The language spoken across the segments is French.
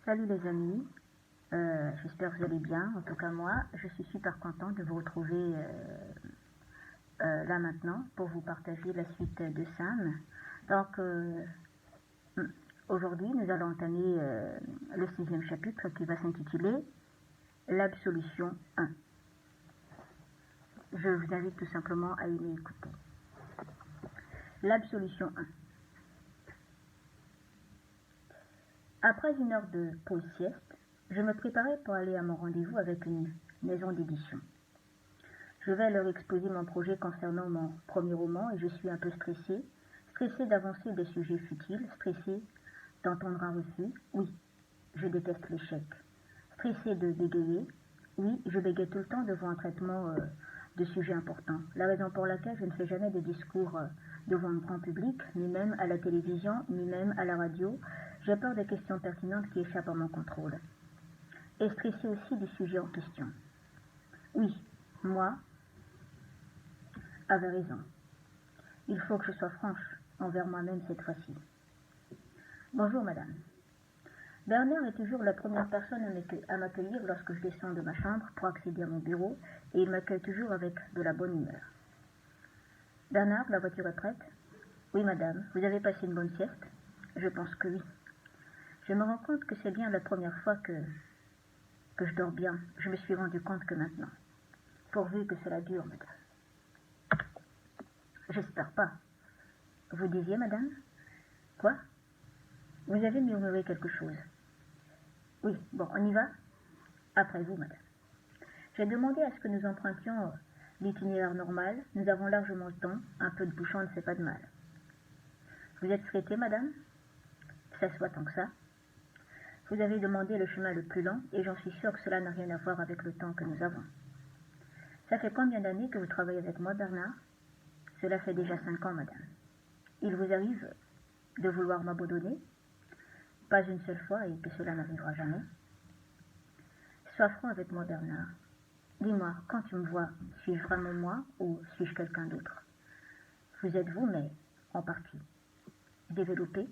Salut les amis, j'espère que vous allez bien. En tout cas moi, je suis super contente de vous retrouver là maintenant pour vous partager la suite de Sam. Donc aujourd'hui nous allons entamer le 6e chapitre qui va s'intituler l'absolution 1. Je vous invite tout simplement à y écouter. L'absolution 1. Après une heure de pause sieste, je me préparais pour aller à mon rendez-vous avec une maison d'édition. Je vais leur exposer mon projet concernant mon premier roman et je suis un peu stressée d'avancer des sujets futiles, stressée d'entendre un refus. Oui, je déteste l'échec. Stressée de bégayer. Oui, je bégaye tout le temps devant un traitement de sujets importants. La raison pour laquelle je ne fais jamais de discours devant un grand public, ni même à la télévision, ni même à la radio. J'ai peur des questions pertinentes qui échappent à mon contrôle. Et stressée aussi du sujet en question. Oui, moi avait raison. Il faut que je sois franche envers moi-même cette fois-ci. Bonjour madame. Bernard est toujours la première personne à m'accueillir lorsque je descends de ma chambre pour accéder à mon bureau et il m'accueille toujours avec de la bonne humeur. Bernard, la voiture est prête? Oui madame, vous avez passé une bonne sieste? Je pense que oui. Je me rends compte que c'est bien la première fois que je dors bien. Je me suis rendu compte que maintenant. Pourvu que cela dure, madame. J'espère pas. Vous disiez, madame? Quoi? Vous avez murmuré quelque chose. Oui, bon, on y va? Après vous, madame. J'ai demandé à ce que nous empruntions l'itinéraire normal. Nous avons largement le temps. Un peu de bouchon ne fait pas de mal. Vous êtes traitée, madame? Ça soit tant que ça. Vous avez demandé le chemin le plus lent et j'en suis sûre que cela n'a rien à voir avec le temps que nous avons. Ça fait combien d'années que vous travaillez avec moi, Bernard? Cela fait déjà 5 ans, madame. Il vous arrive de vouloir m'abandonner? Pas une seule fois et que cela n'arrivera jamais. Sois franc avec moi, Bernard. Dis-moi, quand tu me vois, suis-je vraiment moi ou suis-je quelqu'un d'autre? Vous êtes vous, mais en partie. Développé,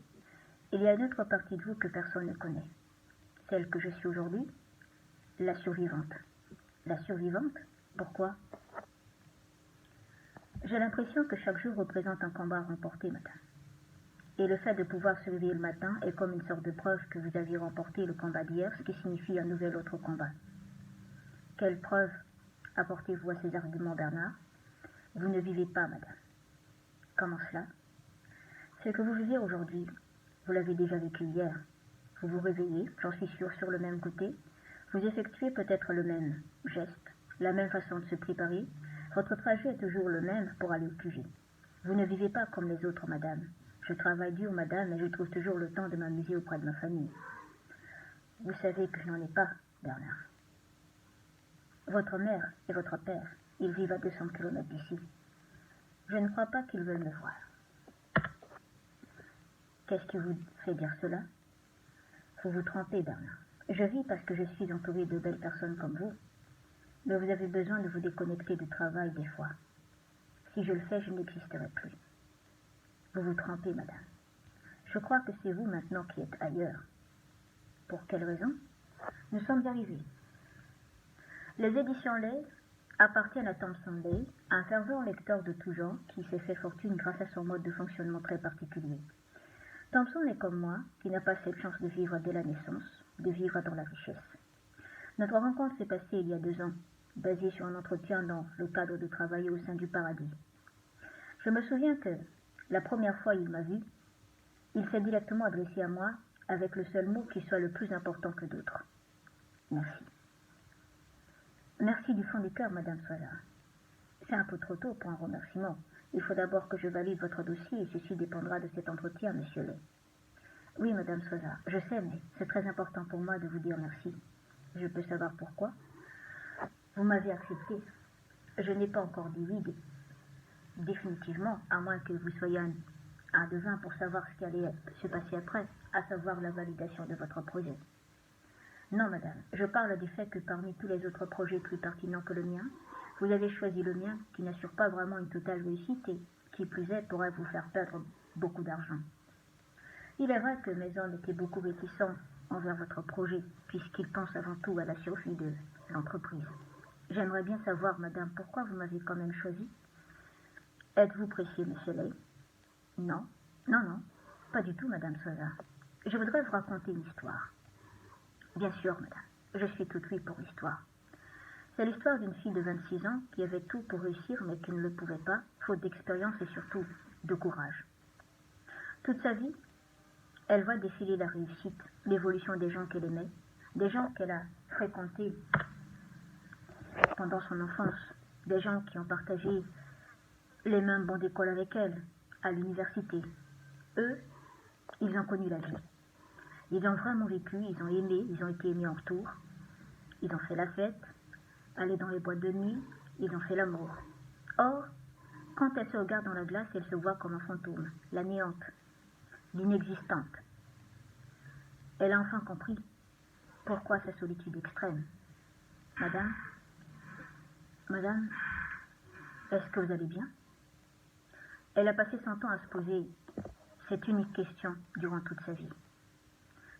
il y a une autre partie de vous que personne ne connaît. Celle que je suis aujourd'hui, la survivante. La survivante? Pourquoi? J'ai l'impression que chaque jour représente un combat à remporter, madame. Et le fait de pouvoir se réveiller le matin est comme une sorte de preuve que vous aviez remporté le combat d'hier, ce qui signifie un nouvel autre combat. Quelle preuve apportez-vous à ces arguments, Bernard? Vous ne vivez pas, madame. Comment cela? Ce que vous vivez aujourd'hui, vous l'avez déjà vécu hier. Vous vous réveillez, j'en suis sûre, sur le même côté. Vous effectuez peut-être le même geste, la même façon de se préparer. Votre trajet est toujours le même pour aller au QG. Vous ne vivez pas comme les autres, madame. Je travaille dur, madame, et je trouve toujours le temps de m'amuser auprès de ma famille. Vous savez que je n'en ai pas, Bernard. Votre mère et votre père, ils vivent à 200 km d'ici. Je ne crois pas qu'ils veulent me voir. Qu'est-ce qui vous fait dire cela? Vous vous trompez, Bernard. Je vis parce que je suis entourée de belles personnes comme vous. Mais vous avez besoin de vous déconnecter du travail des fois. Si je le fais, je n'existerai plus. Vous vous trompez, madame. Je crois que c'est vous maintenant qui êtes ailleurs. Pour quelle raison? Nous sommes arrivés. Les éditions Lay appartiennent à Thomson Lay, un fervent lecteur de tout genre qui s'est fait fortune grâce à son mode de fonctionnement très particulier. Thomson est comme moi, qui n'a pas cette chance de vivre dès la naissance, de vivre dans la richesse. Notre rencontre s'est passée il y a 2 ans, basée sur un entretien dans le cadre de travailler au sein du paradis. Je me souviens que, la première fois il m'a vu, il s'est directement adressé à moi avec le seul mot qui soit le plus important que d'autres. Merci. Merci du fond du cœur, madame Soisa. C'est un peu trop tôt pour un remerciement. Il faut d'abord que je valide votre dossier et ceci dépendra de cet entretien, monsieur Lay. Oui, madame Soisa, je sais, mais c'est très important pour moi de vous dire merci. Je peux savoir pourquoi? Vous m'avez accepté. Je n'ai pas encore dit oui, définitivement, à moins que vous soyez un devin pour savoir ce qui allait se passer après, à savoir la validation de votre projet. Non, madame, je parle du fait que parmi tous les autres projets plus pertinents que le mien, vous avez choisi le mien qui n'assure pas vraiment une totale réussite et, qui plus est, pourrait vous faire perdre beaucoup d'argent. Il est vrai que mes hommes étaient beaucoup réticents envers votre projet, puisqu'ils pensent avant tout à la survie de l'entreprise. J'aimerais bien savoir, madame, pourquoi vous m'avez quand même choisi. Êtes-vous pressé, monsieur Lay? Non, non, pas du tout, madame Sosa. Je voudrais vous raconter une histoire. Bien sûr, madame, je suis toute oui pour l'histoire. C'est l'histoire d'une fille de 26 ans qui avait tout pour réussir mais qui ne le pouvait pas, faute d'expérience et surtout de courage. Toute sa vie, elle voit défiler la réussite, l'évolution des gens qu'elle aimait, des gens qu'elle a fréquentés pendant son enfance, des gens qui ont partagé les mêmes bancs d'école avec elle, à l'université. Eux, ils ont connu la vie. Ils ont vraiment vécu, ils ont aimé, ils ont été aimés en retour. Ils ont fait la fête, allé dans les boîtes de nuit, ils ont fait l'amour. Or, quand elle se regarde dans la glace, elle se voit comme un fantôme, la néante, l'inexistante. Elle a enfin compris pourquoi sa solitude extrême. Madame, est-ce que vous allez bien? Elle a passé son temps à se poser cette unique question durant toute sa vie.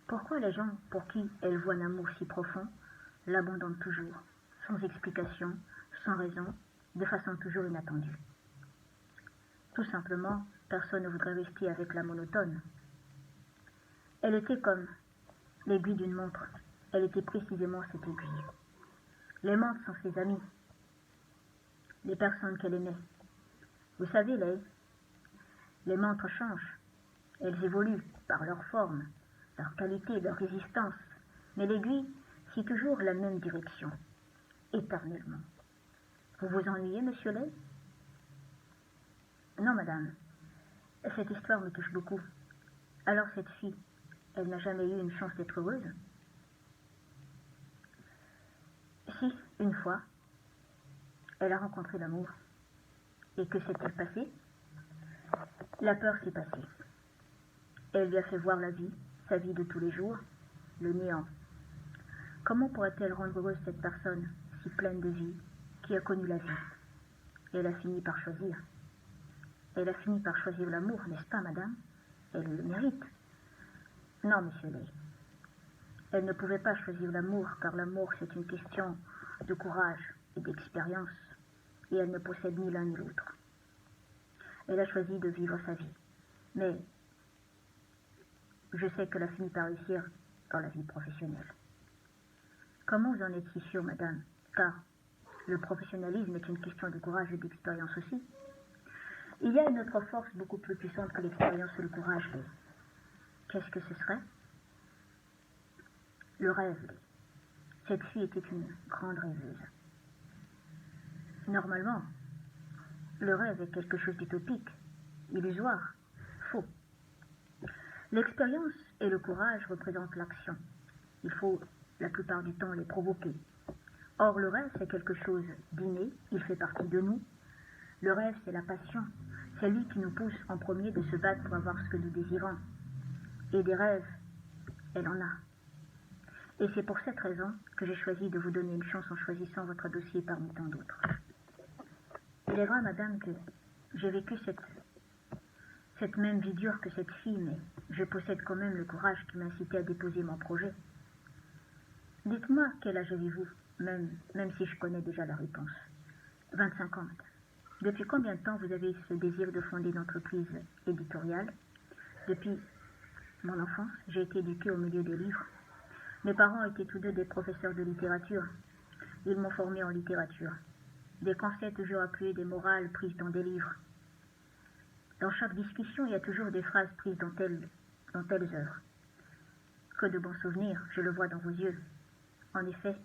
Pourquoi les gens pour qui elle voit un amour si profond l'abandonnent toujours, sans explication, sans raison, de façon toujours inattendue? Tout simplement, personne ne voudrait rester avec la monotone. Elle était comme l'aiguille d'une montre. Elle était précisément cette aiguille. Les montres sont ses amis, les personnes qu'elle aimait. Vous savez, les montres changent. Elles évoluent par leur forme, leur qualité, leur résistance. Mais l'aiguille, c'est toujours la même direction, éternellement. Vous vous ennuyez, monsieur Lay? Non, madame. Cette histoire me touche beaucoup. Alors cette fille, elle n'a jamais eu une chance d'être heureuse? Si, une fois, elle a rencontré l'amour. Et que s'est-il passé? La peur s'est passée. Elle lui a fait voir la vie, sa vie de tous les jours, le néant. Comment pourrait-elle rendre heureuse cette personne, si pleine de vie, qui a connu la vie? Elle a fini par choisir. Elle a fini par choisir l'amour, n'est-ce pas, madame? Elle le mérite. Non, monsieur Lay. Elle ne pouvait pas choisir l'amour, car l'amour, c'est une question de courage et d'expérience, et elle ne possède ni l'un ni l'autre. Elle a choisi de vivre sa vie. Mais je sais qu'elle a fini par réussir dans la vie professionnelle. Comment vous en êtes si sûre, madame? Car le professionnalisme est une question de courage et d'expérience aussi. Il y a une autre force beaucoup plus puissante que l'expérience et le courage. Qu'est-ce que ce serait? Le rêve. Cette fille était une grande rêveuse. Normalement, le rêve est quelque chose d'utopique, illusoire, faux. L'expérience et le courage représentent l'action. Il faut la plupart du temps les provoquer. Or, le rêve, c'est quelque chose d'inné, il fait partie de nous. Le rêve, c'est la passion. C'est lui qui nous pousse en premier de se battre pour avoir ce que nous désirons. Et des rêves, elle en a. Et c'est pour cette raison que j'ai choisi de vous donner une chance en choisissant votre dossier parmi tant d'autres. Il est vrai, madame, que j'ai vécu cette même vie dure que cette fille, mais je possède quand même le courage qui m'a incité à déposer mon projet. Dites-moi quel âge avez-vous, même si je connais déjà la réponse. 25 ans, madame. Depuis combien de temps vous avez ce désir de fonder une entreprise éditoriale? Depuis mon enfance, j'ai été éduquée au milieu des livres. Mes parents étaient tous deux des professeurs de littérature. Ils m'ont formée en littérature. Des concepts toujours appuyés, des morales prises dans des livres. Dans chaque discussion, il y a toujours des phrases prises dans telles œuvres. Que de bons souvenirs, je le vois dans vos yeux. En effet,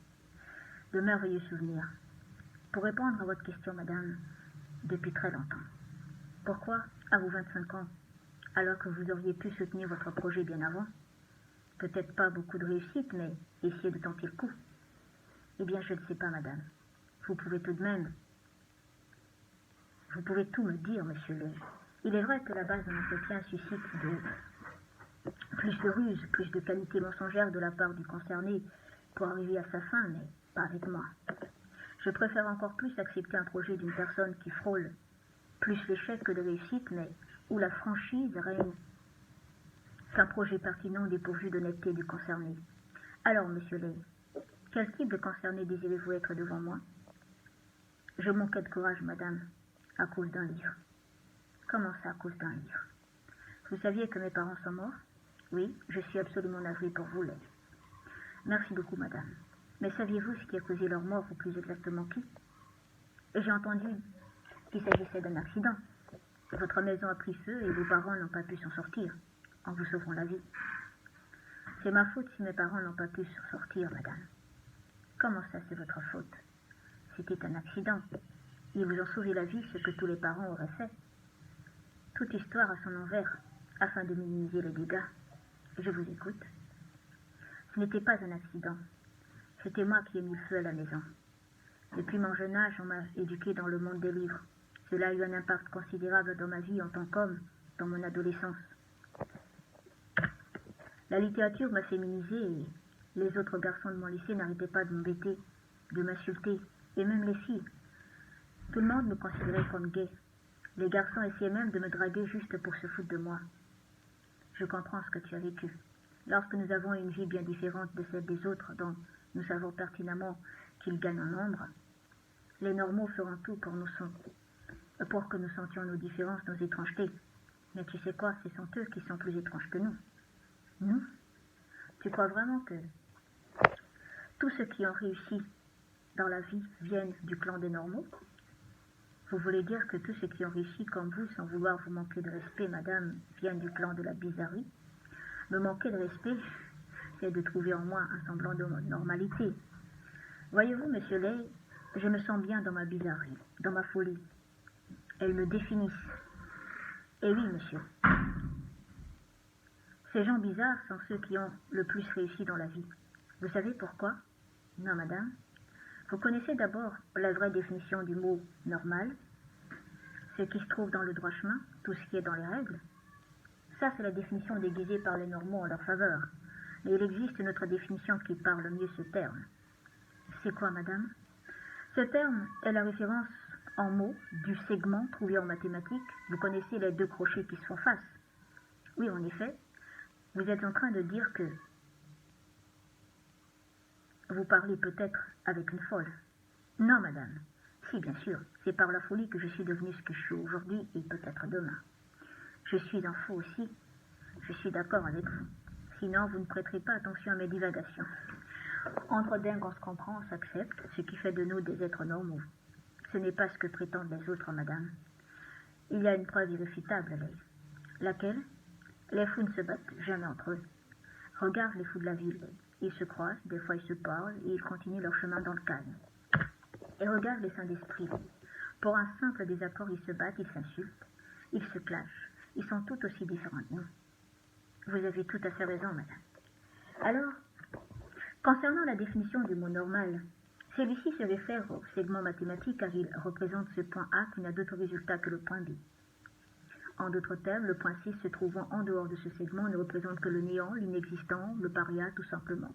de merveilleux souvenirs. Pour répondre à votre question, madame, depuis très longtemps. Pourquoi, à vos 25 ans, alors que vous auriez pu soutenir votre projet bien avant? Peut-être pas beaucoup de réussite, mais essayez de tenter le coup. Eh bien, je ne sais pas, madame. Vous pouvez tout me dire, monsieur Lay. Il est vrai que la base d'un entretien suscite plus de ruses, plus de qualités mensongères de la part du concerné pour arriver à sa fin, mais pas avec moi. Je préfère encore plus accepter un projet d'une personne qui frôle plus l'échec que de réussite, mais où la franchise règne qu'un projet pertinent dépourvu d'honnêteté du concerné. Alors, monsieur Lay, quel type de concerné désirez-vous être devant moi? Je manquais de courage, madame, à cause d'un livre. Comment ça, à cause d'un livre? Vous saviez que mes parents sont morts? Oui, je suis absolument navré pour vous, Lay. Merci beaucoup, madame. Mais saviez-vous ce qui a causé leur mort, ou plus exactement qui? J'ai entendu qu'il s'agissait d'un accident. Votre maison a pris feu et vos parents n'ont pas pu s'en sortir, en vous sauvant la vie. C'est ma faute si mes parents n'ont pas pu s'en sortir, madame. Comment ça, c'est votre faute? C'était un accident. Ils vous ont sauvé la vie, ce que tous les parents auraient fait. Toute histoire a son envers, afin de minimiser les dégâts. Je vous écoute. Ce n'était pas un accident. C'était moi qui ai mis le feu à la maison. Depuis mon jeune âge, on m'a éduqué dans le monde des livres. Cela a eu un impact considérable dans ma vie en tant qu'homme, dans mon adolescence. La littérature m'a féminisé et les autres garçons de mon lycée n'arrêtaient pas de m'embêter, de m'insulter, et même les filles. Tout le monde me considérait comme gay. Les garçons essayaient même de me draguer juste pour se foutre de moi. Je comprends ce que tu as vécu. Lorsque nous avons une vie bien différente de celle des autres, dont nous savons pertinemment qu'ils gagnent en nombre, les normaux feront tout pour que nous sentions nos différences, nos étrangetés. Mais tu sais quoi, ce sont eux qui sont plus étranges que nous. Nous? Tu crois vraiment que tous ceux qui ont réussi dans la vie viennent du clan des normaux? Vous voulez dire que tous ceux qui ont réussi comme vous, sans vouloir vous manquer de respect, madame, viennent du clan de la bizarrerie? Me manquer de respect, c'est de trouver en moi un semblant de normalité. Voyez-vous, monsieur Lay, je me sens bien dans ma bizarrerie, dans ma folie. Elles me définissent. Et oui, monsieur. Ces gens bizarres sont ceux qui ont le plus réussi dans la vie. Vous savez pourquoi? Non, madame. Vous connaissez d'abord la vraie définition du mot « normal », ce qui se trouve dans le droit chemin, tout ce qui est dans les règles. Ça, c'est la définition déguisée par les normaux en leur faveur. Mais il existe une autre définition qui parle mieux ce terme. C'est quoi, madame? Ce terme est la référence en mots du segment trouvé en mathématiques. Vous connaissez les deux crochets qui se font face. Oui, en effet, vous êtes en train de dire que vous parlez peut-être avec une folle. Non, madame. Si, bien sûr, c'est par la folie que je suis devenue ce que je suis aujourd'hui et peut-être demain. Je suis un fou aussi. Je suis d'accord avec vous. Sinon, vous ne prêterez pas attention à mes divagations. Entre dingues, on se comprend, on s'accepte, ce qui fait de nous des êtres normaux. Ce n'est pas ce que prétendent les autres, madame. Il y a une preuve irréfutable, Lay. Laquelle? Les fous ne se battent jamais entre eux. Regarde les fous de la ville. Ils se croisent, des fois ils se parlent, et ils continuent leur chemin dans le calme. Et regarde les saints d'esprit. Pour un simple désaccord, ils se battent, ils s'insultent, ils se clashent. Ils sont tout aussi différents de nous. Vous avez tout à fait raison, madame. Alors, concernant la définition du mot normal, celui-ci se réfère au segment mathématique car il représente ce point A qui n'a d'autre résultat que le point B. En d'autres termes, le point C se trouvant en dehors de ce segment ne représente que le néant, l'inexistant, le paria tout simplement.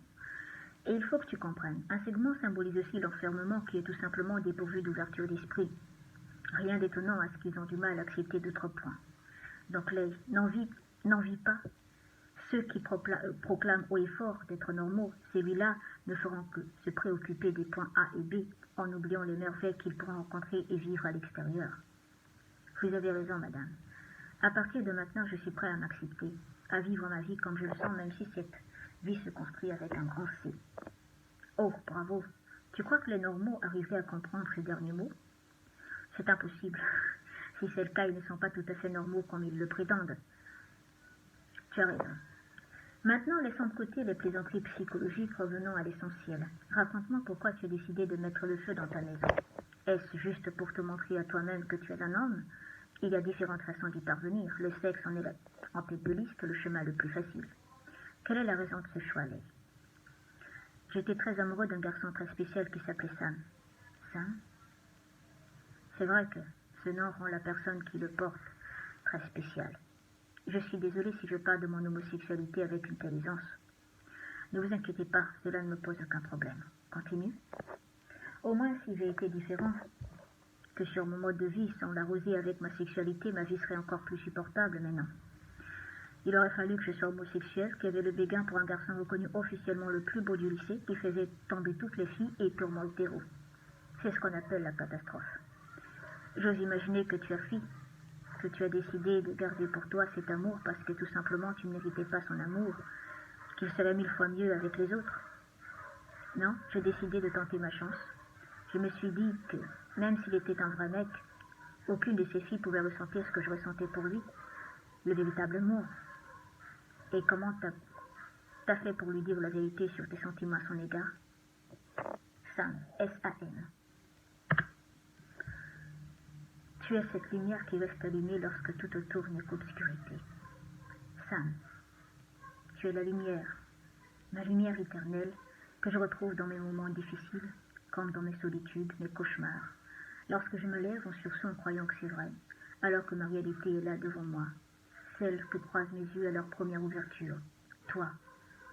Et il faut que tu comprennes, un segment symbolise aussi l'enfermement qui est tout simplement dépourvu d'ouverture d'esprit. Rien d'étonnant à ce qu'ils ont du mal à accepter d'autres points. Donc n'envie pas. Ceux qui proclament haut et fort d'être normaux, celui-là ne feront que se préoccuper des points A et B en oubliant les merveilles qu'ils pourront rencontrer et vivre à l'extérieur. Vous avez raison, madame. À partir de maintenant, je suis prêt à m'accepter, à vivre ma vie comme je le sens, même si cette vie se construit avec un grand C. Oh, bravo! Tu crois que les normaux arriveraient à comprendre ces derniers mots? C'est impossible. Si c'est le cas, ils ne sont pas tout à fait normaux comme ils le prétendent. Tu as raison. Maintenant, laissons de côté les plaisanteries psychologiques, revenons à l'essentiel. Raconte-moi pourquoi tu as décidé de mettre le feu dans ta maison. Est-ce juste pour te montrer à toi-même que tu es un homme? Il y a différentes façons d'y parvenir. Le sexe en est en tête de liste, le chemin le plus facile. Quelle est la raison de ce choix, Lay? J'étais très amoureux d'un garçon très spécial qui s'appelait Sam. Sam? C'est vrai que ce nom rend la personne qui le porte très spéciale. Je suis désolée si je parle de mon homosexualité avec une telle aisance. Ne vous inquiétez pas, cela ne me pose aucun problème. Continue. Au moins, si j'ai été différent que sur mon mode de vie, sans l'arroser avec ma sexualité, ma vie serait encore plus supportable, mais non. Il aurait fallu que je sois homosexuel, qu'il y avait le béguin pour un garçon reconnu officiellement le plus beau du lycée, qui faisait tomber toutes les filles et purement hétéro. C'est ce qu'on appelle la catastrophe. J'ose imaginer que tu as fui, que tu as décidé de garder pour toi cet amour parce que tout simplement tu ne méritais pas son amour, qu'il serait 1000 fois mieux avec les autres. Non, j'ai décidé de tenter ma chance. Je me suis dit que, même s'il était un vrai mec, aucune de ces filles pouvait ressentir ce que je ressentais pour lui, le véritable amour. Et comment t'as fait pour lui dire la vérité sur tes sentiments à son égard? Sam, S-A-M. Tu es cette lumière qui reste allumée lorsque tout autour n'est qu'obscurité. Sam, tu es la lumière, ma lumière éternelle, que je retrouve dans mes moments difficiles, comme dans mes solitudes, mes cauchemars, lorsque je me lève en sursaut en croyant que c'est vrai, alors que ma réalité est là devant moi, celle que croisent mes yeux à leur première ouverture. Toi,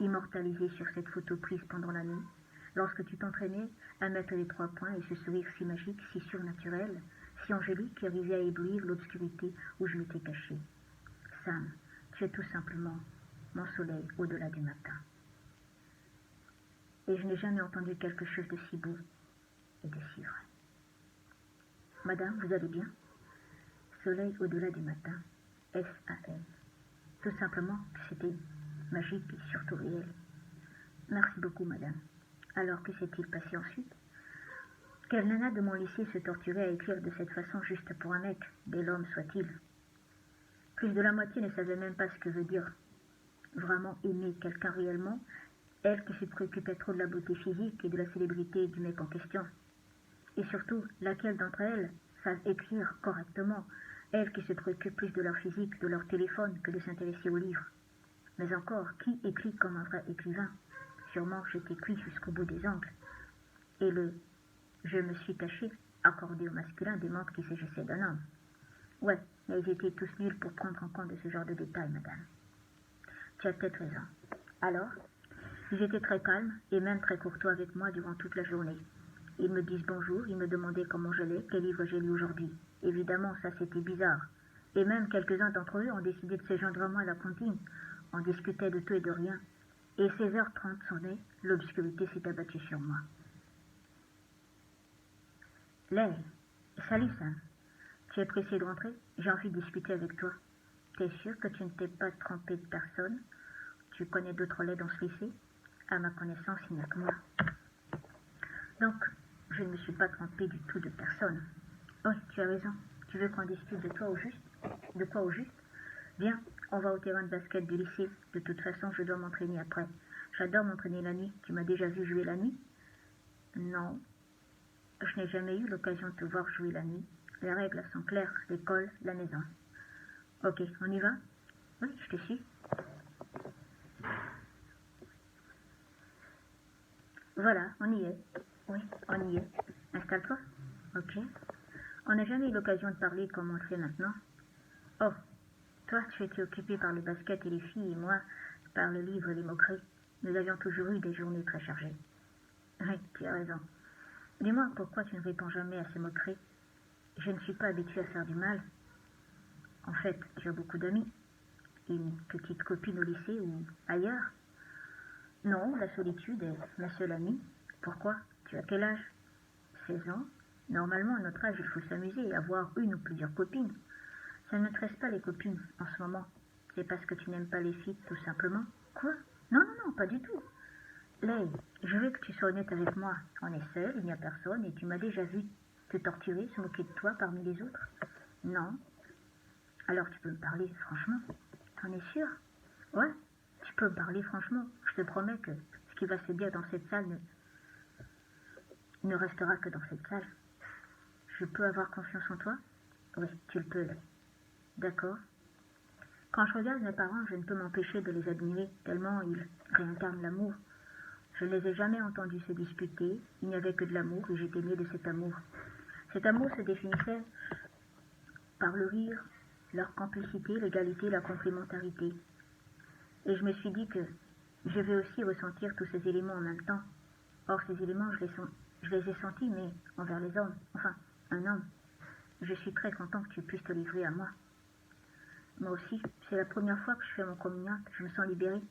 immortalisé sur cette photo prise pendant la nuit, lorsque tu t'entraînais à mettre les 3 points et ce sourire si magique, si surnaturel, si angélique qui arrivait à éblouir l'obscurité où je m'étais caché. Sam, tu es tout simplement mon soleil au-delà du matin. Et je n'ai jamais entendu quelque chose de si beau et de si vrai. Madame, vous allez bien? Soleil au-delà du matin, S-A-M. Tout simplement, c'était magique et surtout réel. Merci beaucoup, madame. Alors, que s'est-il passé ensuite? Quelle nana de mon lycée se torturait à écrire de cette façon juste pour un mec, bel homme soit-il? Plus de la moitié ne savait même pas ce que veut dire vraiment aimer quelqu'un réellement, elle qui se préoccupait trop de la beauté physique et de la célébrité du mec en question. Et surtout, laquelle d'entre elles savent écrire correctement, elles qui se préoccupent plus de leur physique, de leur téléphone, que de s'intéresser aux livres. Mais encore, qui écrit comme un vrai écrivain? Sûrement j'étais cuit jusqu'au bout des ongles. Et le « je me suis caché » accordé au masculin démontre qu'il s'agissait d'un homme. Ouais, mais ils étaient tous nuls pour prendre en compte de ce genre de détails, madame. Tu as peut-être raison. Alors, ils étaient très calmes et même très courtois avec moi durant toute la journée. Ils me disent bonjour, ils me demandaient comment j'allais, quel livre j'ai lu aujourd'hui. Évidemment, ça c'était bizarre. Et même quelques-uns d'entre eux ont décidé de se joindre à moi à la cantine. On discutait de tout et de rien. Et 16h30 sonnaient, l'obscurité s'est abattue sur moi. Lay, salut Sam. Tu es pressé de rentrer? J'ai envie de discuter avec toi. T'es sûr que tu ne t'es pas trompé de personne? Tu connais d'autres laits dans ce lycée? À ma connaissance, il n'y a que moi. Donc, je ne me suis pas trompée du tout de personne. Oui, tu as raison. Tu veux qu'on discute de toi au juste? De quoi au juste? Viens, on va au terrain de basket du lycée. De toute façon, je dois m'entraîner après. J'adore m'entraîner la nuit. Tu m'as déjà vu jouer la nuit? Non. Je n'ai jamais eu l'occasion de te voir jouer la nuit. Les règles sont claires. L'école, la maison. Ok, on y va? Oui, je te suis. Voilà, on y est. Oui, on y est. Installe-toi. Ok. On n'a jamais eu l'occasion de parler comme on le fait maintenant. Oh, toi, tu étais occupé par le basket et les filles, et moi, par le livre et les moqueries. Nous avions toujours eu des journées très chargées. Oui, tu as raison. Dis-moi, pourquoi tu ne réponds jamais à ces moqueries? Je ne suis pas habituée à faire du mal. En fait, tu as beaucoup d'amis. Une petite copine au lycée ou ailleurs? Non, la solitude est ma seule amie. Pourquoi? Tu as quel âge? 16 ans. Normalement, à notre âge, il faut s'amuser et avoir une ou plusieurs copines. Ça ne m'intéresse pas les copines en ce moment. C'est parce que tu n'aimes pas les filles, tout simplement. Quoi? Non, non, non, pas du tout. Lay, je veux que tu sois honnête avec moi. On est seul, il n'y a personne, et tu m'as déjà vu te torturer, se moquer de toi parmi les autres? Non. Alors tu peux me parler franchement. T'en es sûr? Ouais, tu peux me parler franchement. Je te promets que ce qui va se dire dans cette salle ne restera que dans cette salle. Je peux avoir confiance en toi? Oui, tu le peux, Lay. D'accord. Quand je regarde mes parents, je ne peux m'empêcher de les admirer, tellement ils réincarnent l'amour. Je ne les ai jamais entendus se disputer, il n'y avait que de l'amour et j'étais née de cet amour. Cet amour se définissait par le rire, leur complicité, l'égalité, la complémentarité. Et je me suis dit que je vais aussi ressentir tous ces éléments en même temps. Or, ces éléments, je les ai sentis, mais envers les hommes, enfin, un homme. Je suis très content que tu puisses te livrer à moi. Moi aussi, c'est la première fois que je fais mon communion, je me sens libérée.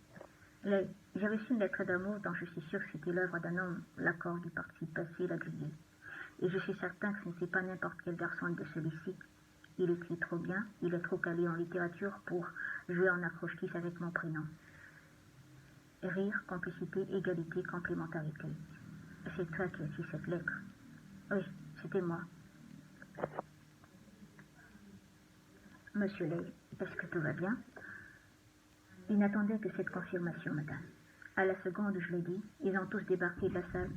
J'ai reçu une lettre d'amour dont je suis sûre que c'était l'œuvre d'un homme, l'accord du participe passé l'a grillé. Et je suis certain que ce n'était pas n'importe quel garçon de celui-ci. Il écrit trop bien, il est trop calé en littérature pour jouer en accroche-tisse avec mon prénom. Rire, complicité, égalité, complémentarité. C'est toi qui as écrit cette lettre. Oui, c'était moi. Monsieur Lay, est-ce que tout va bien? Il n'attendait que cette confirmation, madame. À la seconde où je l'ai dit, ils ont tous débarqué de la salle.